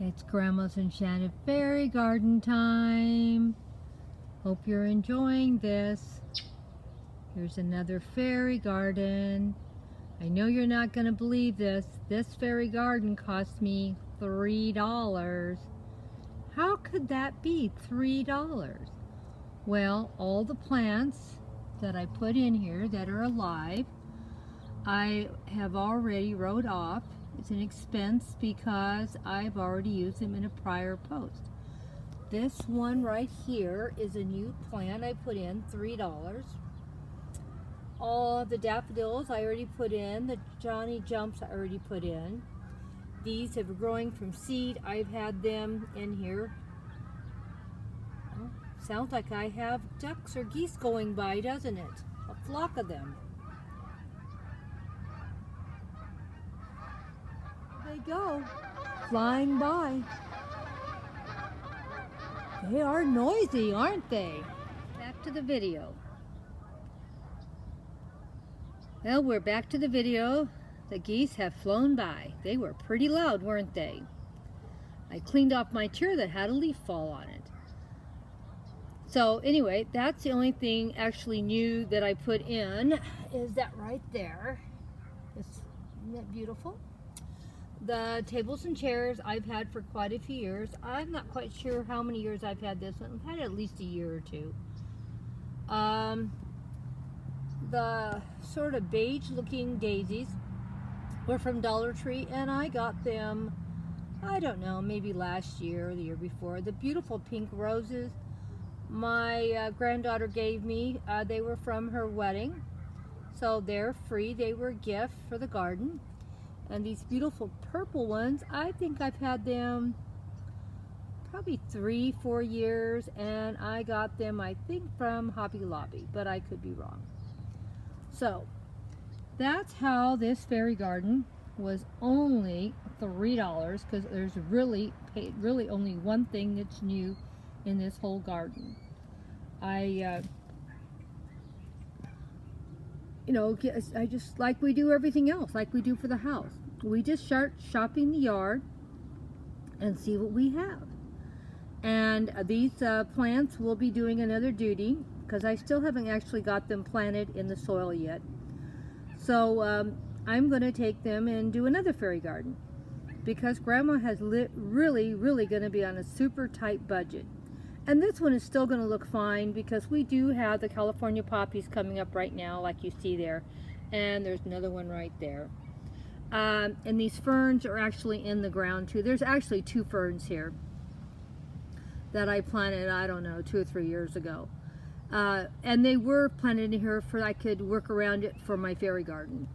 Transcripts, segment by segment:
It's Grandma's Enchanted Fairy Garden time. Hope you're enjoying this. Here's another fairy garden. I know you're not going to believe this. This fairy garden cost me $3. How could that be $3? Well, all the plants that I put in here that are alive, I have already wrote off. It's an expense because I've already used them in a prior post. This one right here is a new plant I put in, $3. All the daffodils I already put in, the Johnny Jumps I already put in. These have been growing from seed. I've had them in here. Oh, sounds like I have ducks or geese going by, doesn't it? A flock of them. They go, flying by. They are noisy, aren't they? Back to the video. Well, we're back to the video. The geese have flown by. They were pretty loud, weren't they? I cleaned off my chair that had a leaf fall on it. So anyway, that's the only thing actually new that I put in, is that right there. Isn't that beautiful? The tables and chairs I've had for quite a few years. I'm not quite sure how many years I've had this one. I've had it at least a year or two. The sort of beige looking daisies were from Dollar Tree, and I got them, I don't know, maybe last year or the year before. The beautiful pink roses my granddaughter gave me, they were from her wedding, so they're free. They were a gift for the garden. And these beautiful purple ones, I think I've had them probably 3-4 years, and I got them, I think, from Hobby Lobby, but I could be wrong. So that's how this fairy garden was only $3, because there's really only one thing that's new in this whole garden. I just, like we do everything else, like we do for the house. We just start shopping the yard and see what we have. And these plants will be doing another duty, because I still haven't actually got them planted in the soil yet. So I'm going to take them and do another fairy garden, because Grandma has really going to be on a super tight budget. And this one is still going to look fine, because we do have the California poppies coming up right now, like you see there. And there's another one right there. And these ferns are actually in the ground too. There's actually 2 ferns here that I planted, I don't know, 2 or 3 years ago. And they were planted in here for I could work around it for my fairy garden.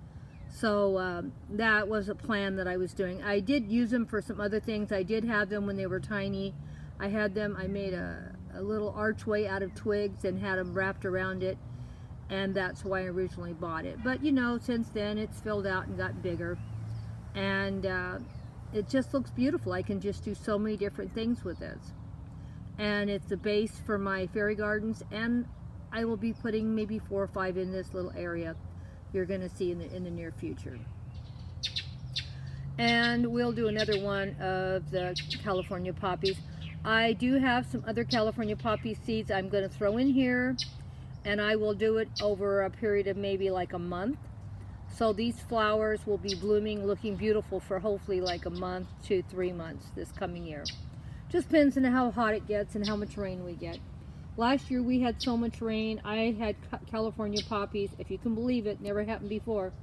So that was a plan that I was doing. I did use them for some other things. I did have them when they were tiny. I made a little archway out of twigs and had them wrapped around it, and that's why I originally bought it. But you know, since then it's filled out and got bigger, and it just looks beautiful. I can just do so many different things with this, and it's the base for my fairy gardens, and I will be putting maybe 4 or 5 in this little area you're going to see in the near future. And we'll do another one of the California poppies. I do have some other California poppy seeds I'm going to throw in here, and I will do it over a period of maybe like a month. So these flowers will be blooming, looking beautiful for hopefully like a month to 3 months this coming year. Just depends on how hot it gets and how much rain we get. Last year we had so much rain. I had California poppies, if you can believe it, never happened before,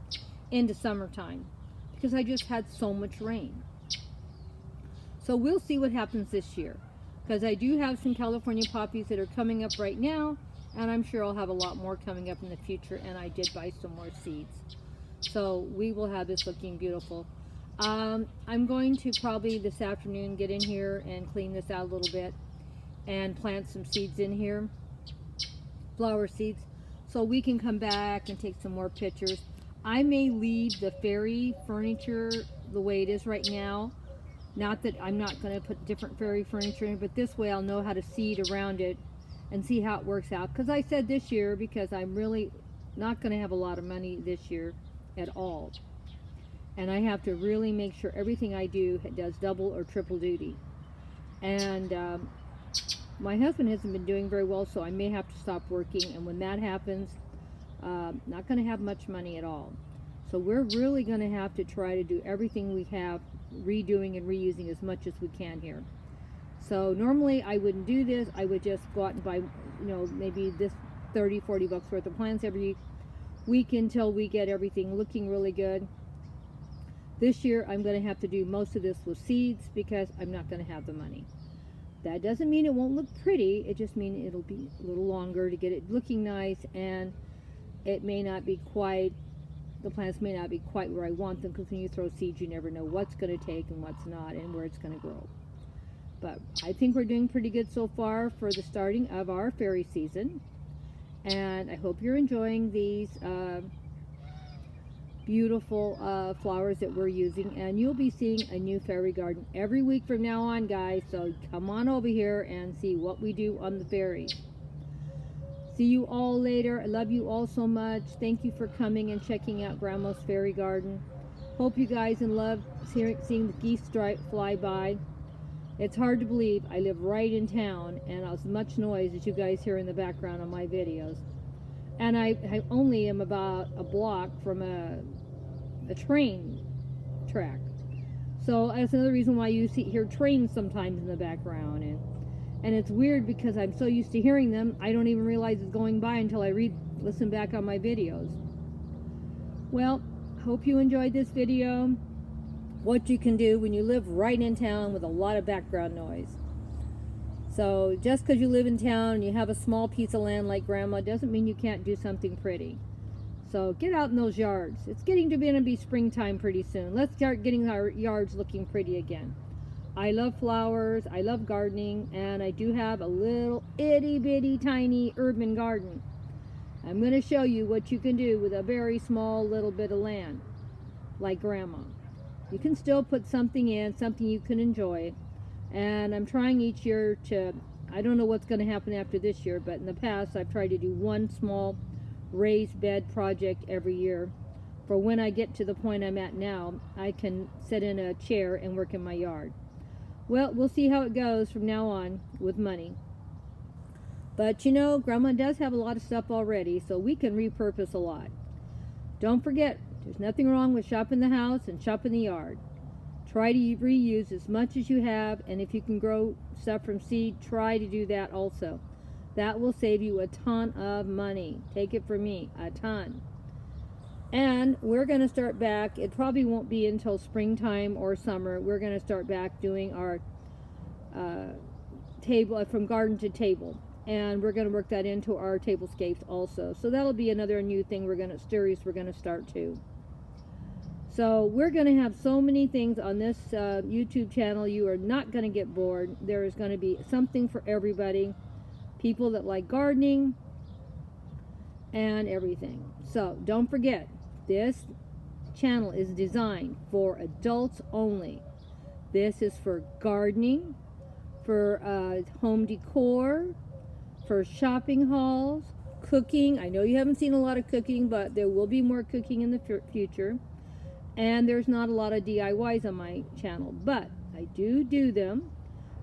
into summertime, because I just had so much rain. So we'll see what happens this year, because I do have some California poppies that are coming up right now, and I'm sure I'll have a lot more coming up in the future, and I did buy some more seeds. So we will have this looking beautiful. I'm going to probably this afternoon get in here and clean this out a little bit and plant some seeds in here, flower seeds, so we can come back and take some more pictures. I may leave the fairy furniture the way it is right now. Not that I'm not going to put different fairy furniture in, but this way I'll know how to seed around it and see how it works out. Because I said this year, because I'm really not going to have a lot of money this year at all. and I have to really make sure everything I do does double or triple duty. And my husband hasn't been doing very well, so I may have to stop working, and when that happens, not going to have much money at all. So we're really going to have to try to do everything we have, redoing and reusing as much as we can here. So normally I wouldn't do this. I would just go out and buy, maybe this 30-40 bucks worth of plants every week until we get everything looking really good. This year I'm going to have to do most of this with seeds because I'm not going to have the money. That doesn't mean it won't look pretty. It just means it'll be a little longer to get it looking nice, and it may not be quite, the plants may not be quite where I want them, because when you throw seeds, you never know what's going to take and what's not and where it's going to grow. But I think we're doing pretty good so far for the starting of our fairy season. And I hope you're enjoying these beautiful flowers that we're using. And you'll be seeing a new fairy garden every week from now on, guys. So come on over here and see what we do on the fairies. See you all later. I love you all so much. Thank you for coming and checking out Grandma's Fairy Garden. Hope you guys love seeing the geese fly by. It's hard to believe I live right in town, and as much noise as you guys hear in the background on my videos. And I only am about a block from a train track. So that's another reason why you hear trains sometimes in the background. And it's weird because I'm so used to hearing them, I don't even realize it's going by until I listen back on my videos. Well, hope you enjoyed this video. What you can do when you live right in town with a lot of background noise. So just because you live in town and you have a small piece of land like Grandma doesn't mean you can't do something pretty. So get out in those yards. It's getting to be springtime pretty soon. Let's start getting our yards looking pretty again. I love flowers, I love gardening, and I do have a little itty bitty tiny urban garden. I'm going to show you what you can do with a very small little bit of land like Grandma. You can still put something in, something you can enjoy. And I'm trying each year to, I don't know what's going to happen after this year, but in the past I've tried to do one small raised bed project every year. For when I get to the point I'm at now, I can sit in a chair and work in my yard. Well, we'll see how it goes from now on with money. But Grandma does have a lot of stuff already, so we can repurpose a lot. Don't forget, there's nothing wrong with shopping the house and shopping the yard. Try to reuse as much as you have, and if you can grow stuff from seed, try to do that also. That will save you a ton of money. Take it from me, a ton. And we're going to start back. It probably won't be until springtime or summer. We're going to start back doing our table from garden to table. And we're going to work that into our tablescapes also. So that'll be another new thing we're going to start too. So we're going to have so many things on this YouTube channel. You are not going to get bored. There is going to be something for everybody. People that like gardening and everything. So don't forget, this channel is designed for adults only. This is for gardening, for home decor, for shopping hauls, cooking. I know you haven't seen a lot of cooking, but there will be more cooking in the future. And there's not a lot of DIYs on my channel, but I do them.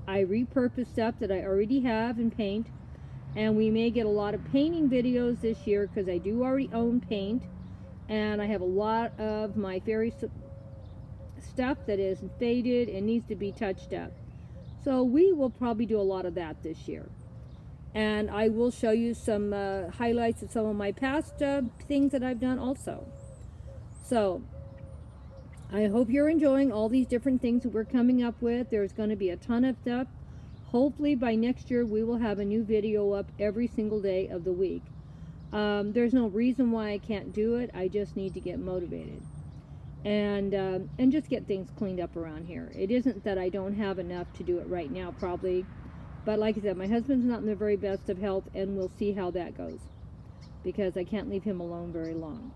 I repurpose stuff that I already have in paint, and we may get a lot of painting videos this year because I do already own paint, and I have a lot of my fairy stuff that is faded and needs to be touched up. So we will probably do a lot of that this year. And I will show you some highlights of some of my past things that I've done also. So I hope you're enjoying all these different things that we're coming up with. There's going to be a ton of stuff. Hopefully by next year we will have a new video up every single day of the week. There's no reason why I can't do it. I just need to get motivated and just get things cleaned up around here. It isn't that I don't have enough to do it right now, probably. But like I said, my husband's not in the very best of health, and we'll see how that goes, because I can't leave him alone very long.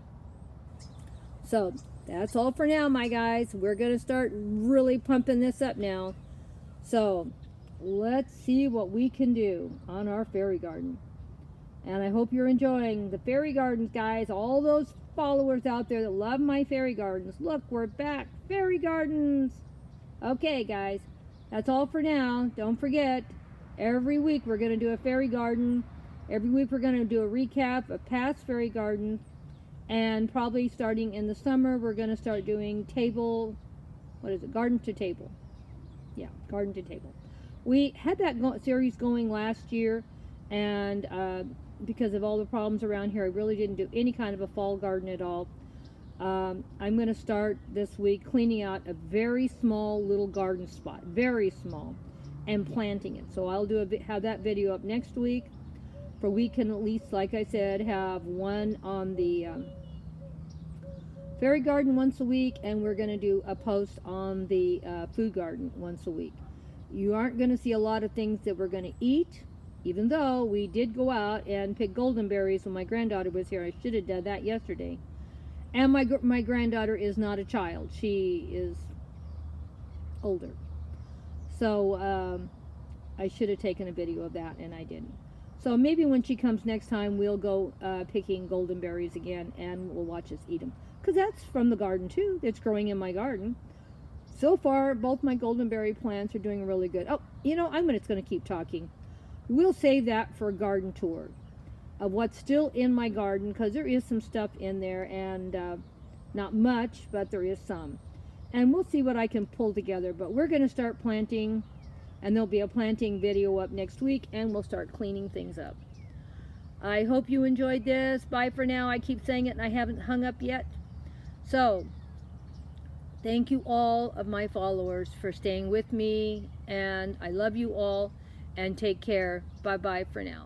So that's all for now, my guys. We're going to start really pumping this up now. So let's see what we can do on our fairy garden. And I hope you're enjoying the fairy gardens, guys. All those followers out there that love my fairy gardens. Look, we're back. Fairy gardens. Okay, guys. That's all for now. Don't forget, every week we're going to do a fairy garden. Every week we're going to do a recap of past fairy gardens. And probably starting in the summer, we're going to start doing garden to table. Yeah, garden to table. We had that series going last year, and because of all the problems around here, I really didn't do any kind of a fall garden at all. I'm going to start this week cleaning out a very small little garden spot, very small, and planting it. So I'll have that video up next week, for we can at least, like I said, have one on the fairy garden once a week, and we're going to do a post on the food garden once a week. You aren't going to see a lot of things that we're going to eat, even though we did go out and pick golden berries when my granddaughter was here. I should have done that yesterday. And my granddaughter is not a child. She is older. So I should have taken a video of that, and I didn't. So maybe when she comes next time, we'll go picking golden berries again, and we'll watch us eat them. Because that's from the garden, too. It's growing in my garden. So far, both my goldenberry plants are doing really good. Oh, you know, I'm just going to keep talking. We'll save that for a garden tour of what's still in my garden, because there is some stuff in there, and not much, but there is some. And we'll see what I can pull together. But we're going to start planting, and there'll be a planting video up next week, and we'll start cleaning things up. I hope you enjoyed this. Bye for now. I keep saying it, and I haven't hung up yet. So, thank you all of my followers for staying with me, and I love you all, and take care. Bye-bye for now.